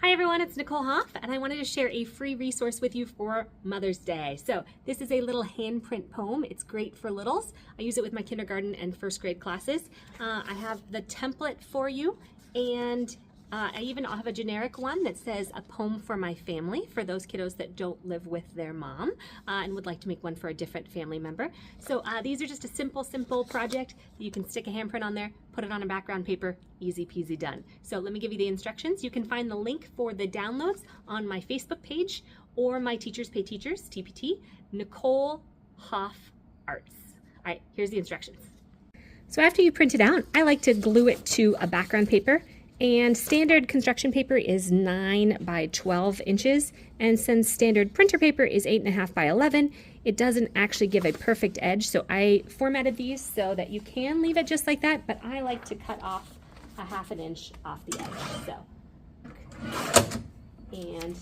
Hi everyone, it's Nicole Hoff, and I wanted to share a free resource with you for Mother's Day. So this is a little handprint poem. It's great for littles. I use it with my kindergarten and first grade classes. I have the template for you, and I'll have a generic one that says a poem for my family, for those kiddos that don't live with their mom and would like to make one for a different family member. So these are just a simple project. You can stick a handprint on there, put it on a background paper, easy peasy done. So let me give you the instructions. You can find the link for the downloads on my Facebook page or my Teachers Pay Teachers, TPT, Nicole Hoff Arts. All right, here's the instructions. So after you print it out, I like to glue it to a background paper. And standard construction paper is 9 by 12 inches, and since standard printer paper is 8.5 by 11, it doesn't actually give a perfect edge, so I formatted these so that you can leave it just like that, but I like to cut off a 1/2 inch off the edge. So, and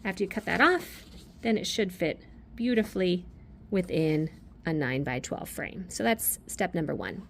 after you cut that off, then it should fit beautifully within a 9 by 12 frame. So that's step number 1.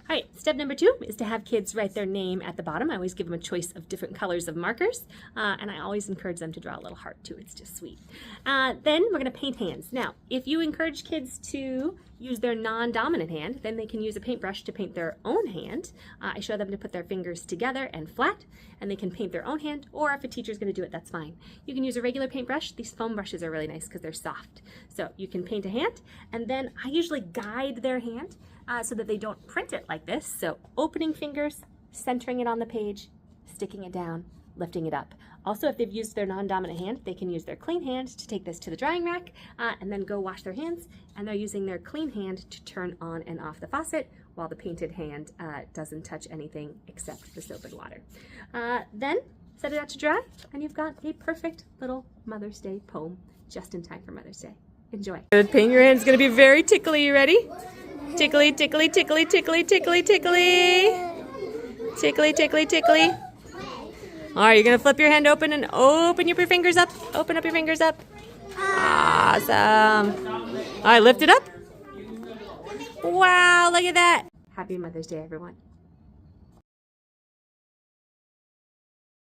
All right, step number 2 is to have kids write their name at the bottom. I always give them a choice of different colors of markers, and I always encourage them to draw a little heart too. It's just sweet. Then we're going to paint hands. Now, if you encourage kids to use their non-dominant hand, then they can use a paintbrush to paint their own hand. I show them to put their fingers together and flat, and they can paint their own hand, or if a teacher's going to do it, that's fine. You can use a regular paintbrush. These foam brushes are really nice because they're soft. So you can paint a hand, and then I usually guide their hand so that they don't print it like this. So opening fingers, centering it on the page, sticking it down, lifting it up. Also, if they've used their non-dominant hand, they can use their clean hand to take this to the drying rack and then go wash their hands, and they're using their clean hand to turn on and off the faucet while the painted hand doesn't touch anything except the soap and water. Then set it out to dry, and you've got a perfect little Mother's Day poem just in time for Mother's Day. Enjoy. Good, paint your hand's gonna be very tickly. You ready? Tickly, tickly, tickly, tickly, tickly, tickly. Tickly, tickly, tickly. All right, you're gonna flip your hand open and open your fingers up. Open up your fingers up. Awesome. All right, lift it up. Wow, look at that. Happy Mother's Day, everyone.